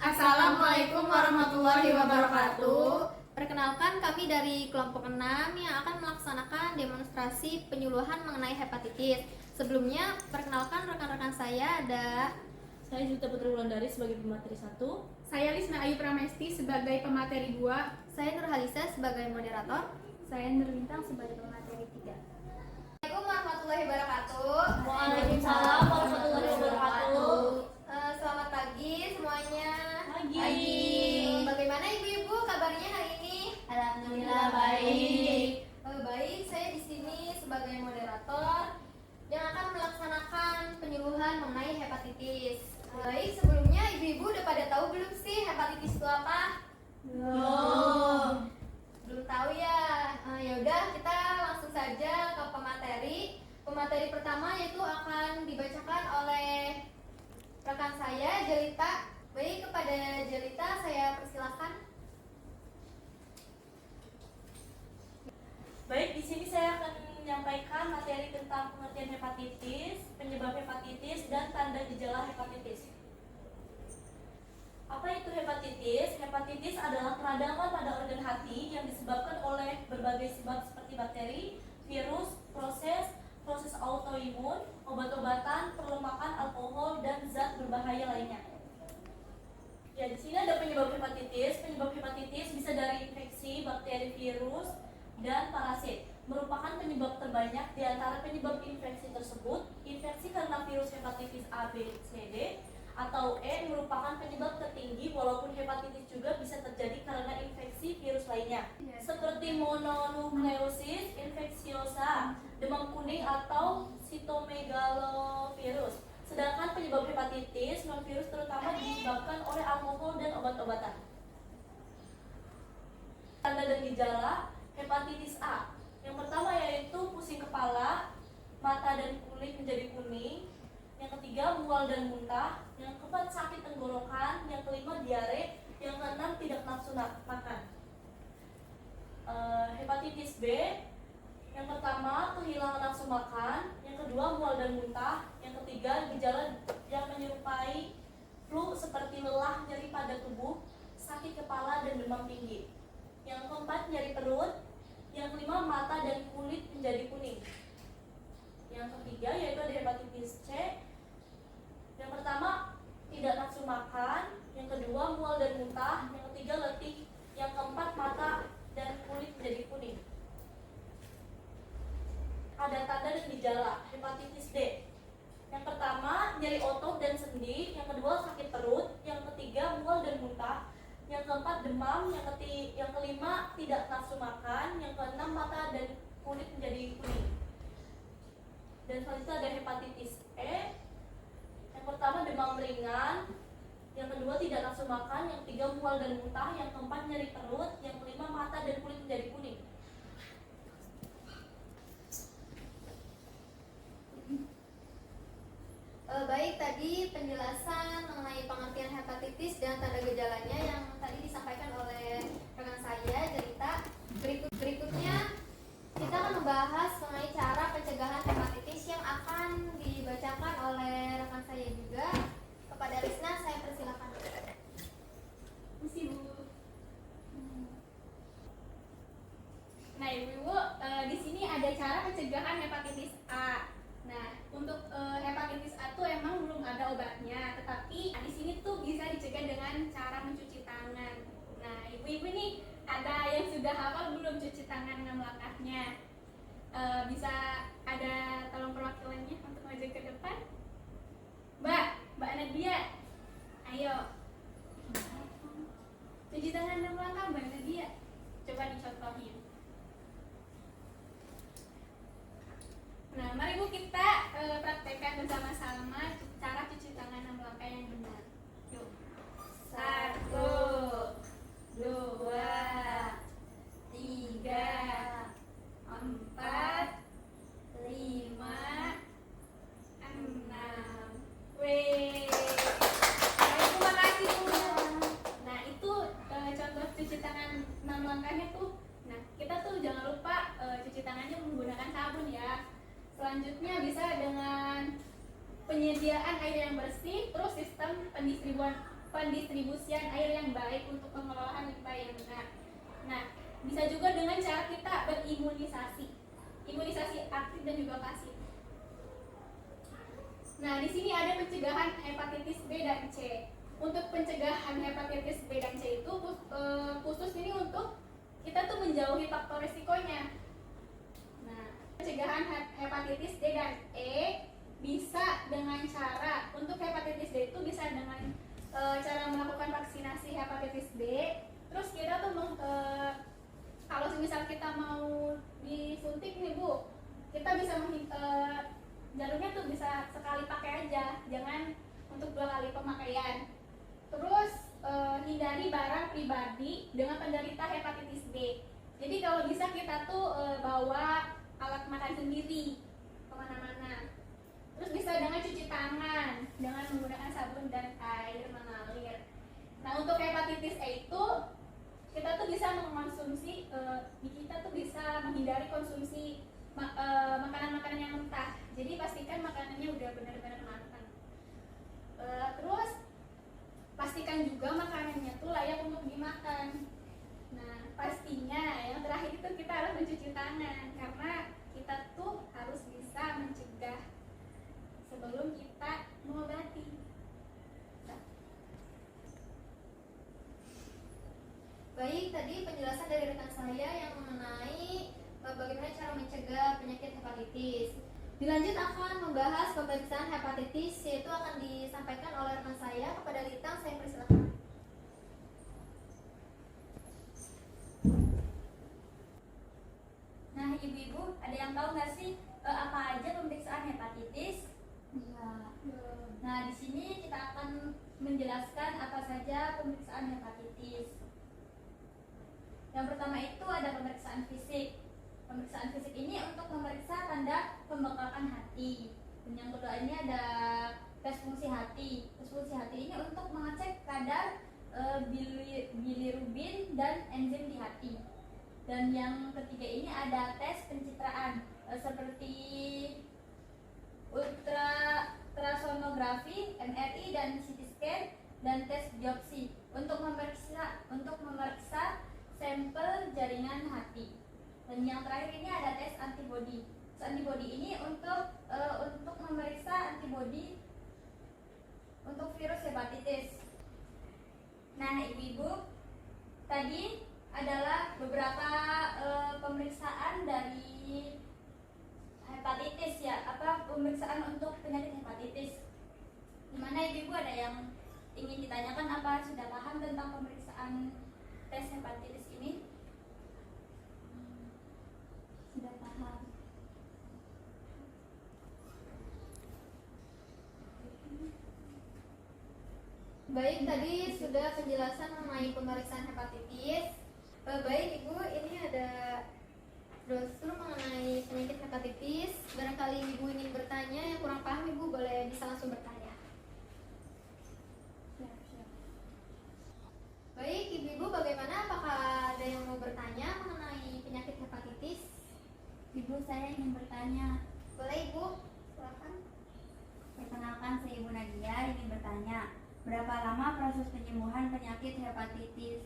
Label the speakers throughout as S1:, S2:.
S1: Assalamualaikum warahmatullahi wabarakatuh.
S2: Perkenalkan, kami dari kelompok 6 yang akan melaksanakan demonstrasi penyuluhan mengenai hepatitis. Sebelumnya, perkenalkan rekan-rekan saya ada...
S3: Saya Juta Putri Wulandari sebagai pemateri 1.
S1: Saya Lisna Ayu Pramesti sebagai pemateri 2.
S2: Saya Nurhalisa sebagai moderator.
S4: Saya Nurlintang sebagai pemateri 3.
S2: Assalamualaikum warahmatullahi wabarakatuh.
S3: Waalaikumsalam warahmatullahi wabarakatuh.
S2: Selamat pagi semuanya.
S3: Pagi.
S2: Bagaimana ibu-ibu kabarnya hari ini?
S3: Alhamdulillah baik.
S2: Baik, saya di sini sebagai moderator yang akan melaksanakan penyuluhan mengenai hepatitis. Baik, sebelumnya ibu-ibu udah pada tahu belum sih hepatitis itu apa? Belum tahu ya. Ya udah, kita langsung saja ke pemateri. Pemateri pertama yaitu akan dibacakan oleh rekan saya Jelita. Baik, kepada Jelita saya persilakan.
S3: Baik, di sini saya akan menyampaikan materi tentang pengertian hepatitis, penyebab hepatitis, dan tanda gejala hepatitis. Apa itu hepatitis? Hepatitis adalah peradangan pada organ hati yang disebabkan oleh berbagai sebab seperti bakteri, virus, proses autoimun, obat-obatan, perlemakan, alkohol, dan zat berbahaya lainnya. Ya, di sini ada penyebab hepatitis. Penyebab hepatitis bisa dari infeksi, bakteri, virus, dan parasit. Merupakan penyebab terbanyak di antara penyebab infeksi tersebut. Infeksi karena virus hepatitis A, B, C, D, atau E merupakan penyebab tertinggi, walaupun hepatitis juga bisa terjadi karena infeksi virus lainnya, seperti mononukleosis infeksiosa, demam kuning, atau sitomegalovirus. Sedangkan penyebab hepatitis non-virus terutama disebabkan oleh alkohol dan obat-obatan. Tanda dan gejala hepatitis A. Yang pertama yaitu pusing kepala, mata dan kulit menjadi kuning. Yang ketiga, mual dan muntah. Yang keempat, sakit tenggorokan. Yang kelima, diare. Yang keenam, tidak nafsu makan. Hepatitis B. Yang pertama, kehilangan nafsu makan. Yang kedua, mual dan muntah. Yang ketiga, gejala yang menyerupai flu seperti lelah, nyeri pada tubuh, sakit kepala, dan demam tinggi. Yang keempat, nyeri perut. Yang kelima, mata dan kulit menjadi kuning. Yang ketiga yaitu ada hepatitis C. Yang pertama, tidak nafsu makan. Yang kedua, mual dan muntah. Yang ketiga, letih. Yang keempat, mata dan kulit menjadi kuning. Ada tanda dan gejala hepatitis D. Yang pertama, nyeri otot dan sendi. Yang kedua, sakit perut. Yang ketiga, mual dan muntah. Yang keempat, demam. Yang kelima, tidak nafsu makan. Yang keenam, mata dan kulit menjadi kuning. Dan selanjutnya ada hepatitis E. Yang pertama, demam ringan. Yang kedua, tidak nafsu makan. Yang ketiga, mual dan muntah. Yang keempat, nyeri perut. Yang kelima, mata dan kulit menjadi kuning.
S2: Baik, tadi penjelasan mengenai pengertian hepatitis dan tanda gejalanya yang tadi disampaikan oleh rekan saya Jelita. Berikutnya kita akan membahas mengenai cara pencegahan hepatitis yang akan dibacakan oleh rekan saya juga. Kepada Risna saya persilakan.
S1: Misi Bu. Nah, Ibu, di sini ada cara pencegahan hepatitis A. Nah, untuk hepatitis A tuh emang belum ada obatnya, tetapi di sini tuh bisa dicegah dengan cara mencuci tangan. Nah, ibu-ibu nih ada yang sudah hafal belum cuci tangan 6 langkahnya? Bisa ada tolong perwakilannya untuk maju ke depan? Mbak Nadia, ayo. Cuci tangan 6 langkah Mbak Nadia. Coba dicontohin. Nah, mari Bu kita praktekkan bersama-sama cara cuci tangan 6 langkah yang benar. Yuk. 1, 2, 3, 4, 5, 6. Wih. Terima kasih Bu. Nah, itu contoh cuci tangan 6 langkahnya tuh. Nah, kita tuh jangan lupa cuci tangannya menggunakan sabun ya. Selanjutnya bisa dengan penyediaan air yang bersih, terus sistem pendistribusian pendistribusian air yang baik untuk pengelolaan limbah yang benar. Nah, bisa juga dengan cara kita berimunisasi, imunisasi aktif dan juga pasif. Nah, di sini ada pencegahan hepatitis B dan C. Untuk pencegahan hepatitis B dan C itu khusus ini untuk kita tuh menjauhi faktor risikonya. Nah, pencegahan hepatitis D dan E bisa dengan cara, untuk hepatitis D itu bisa dengan cara melakukan vaksinasi hepatitis B. Terus kita tuh kalau misal kita mau disuntik nih Bu, kita bisa jalurnya tuh bisa sekali pakai aja, jangan untuk 2 kali pemakaian. Terus hindari barang pribadi dengan penderita hepatitis B. Jadi kalau bisa kita tuh bawa alat makan sendiri kemana-mana. Terus bisa dengan cuci tangan dengan menggunakan sabun dan air mengalir. Nah, untuk hepatitis A itu kita tuh bisa mengkonsumsi, kita tuh bisa menghindari konsumsi makanan-makanan yang mentah. Jadi pastikan makanannya udah benar-benar matang. Terus pastikan juga makanannya tuh layak untuk dimakan. Nah, pastinya yang terakhir itu kita harus mencuci tangan, karena kita tuh harus bisa mencegah sebelum kita mengobati.
S2: Baik, tadi penjelasan dari rekan saya yang mengenai bagaimana cara mencegah penyakit hepatitis. Dilanjut akan membahas pemeriksaan hepatitis, yaitu akan disampaikan oleh rekan saya. Kepada Litang, saya persilakan.
S3: Nah, ibu-ibu, ada yang tahu nggak sih apa aja pemeriksaan hepatitis?
S4: Iya.
S3: Nah, di sini kita akan menjelaskan apa saja pemeriksaan hepatitis. Yang pertama itu ada pemeriksaan fisik. Pemeriksaan fisik ini untuk memeriksa tanda pembengkakan hati. Dan yang kedua ini ada tes fungsi hati. Tes fungsi hati ini untuk mengecek kadar bilirubin dan enzim di hati. Dan yang ketiga ini ada tes pencitraan seperti ultrasonografi, MRI dan CT scan dan tes biopsi untuk memeriksa sampel jaringan hati. Dan yang terakhir ini ada tes antibodi. Tes antibodi ini untuk memeriksa antibodi untuk virus hepatitis. Nah, ibu-ibu, tadi adalah beberapa pemeriksaan dari hepatitis ya, pemeriksaan untuk penyakit hepatitis. Dimana ibu-ibu ada yang ingin ditanyakan, apa sudah paham tentang pemeriksaan tes hepatitis ini?
S4: Sudah paham.
S2: Baik, tadi sudah penjelasan mengenai pemeriksaan hepatitis. Baik Ibu, ini ada brosur mengenai penyakit hepatitis. Barangkali Ibu ingin bertanya, yang kurang paham Ibu boleh bisa langsung bertanya. Baik, Ibu-ibu bagaimana? Apakah ada yang mau bertanya mengenai penyakit hepatitis?
S4: Ibu, saya ingin bertanya.
S2: Boleh Ibu, silakan.
S4: Perkenalkan, saya Ibu Nadia ingin bertanya. Berapa lama proses penyembuhan penyakit hepatitis?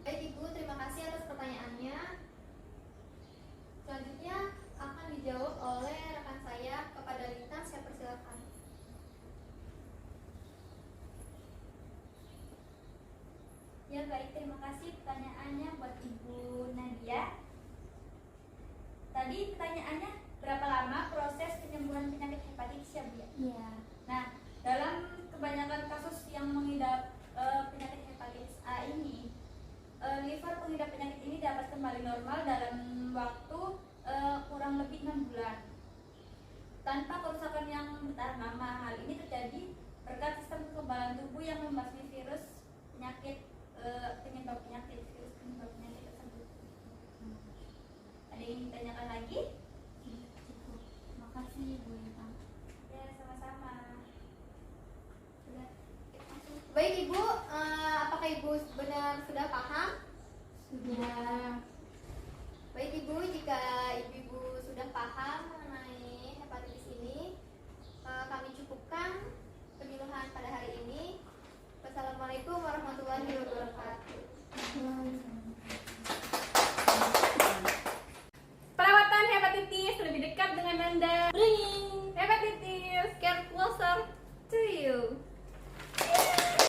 S2: Baik Ibu, terima kasih atas pertanyaannya. Selanjutnya akan dijawab oleh rekan saya. Kepada Lintang, saya persilakan.
S3: Ya baik, terima kasih pertanyaannya buat Ibu Nadia. Tadi pertanyaannya berapa lama proses penyembuhan penyakit hepatitis ya Bu ya?
S4: Iya.
S3: Nah, dalam kebanyakan kasus yang mengidap penyakit hepatitis A ini, liver pengidap penyakit ini dapat kembali normal dalam waktu kurang lebih 6 bulan tanpa kerusakan yang bertahan lama. Hal ini terjadi berkat sistem kekebalan tubuh yang membasmi virus penyakit penyebab penyakit tersebut. Ada yang ditanyakan lagi?
S4: Cukup. Makasih Bu Lintang.
S3: Ya, sama-sama.
S2: Baik Ibu, apakah Ibu benar sudah paham?
S4: Sudah.
S2: Baik Ibu, jika Ibu sudah paham mengenai hepatitis ini, kami cukupkan penyuluhan pada hari ini. Assalamualaikum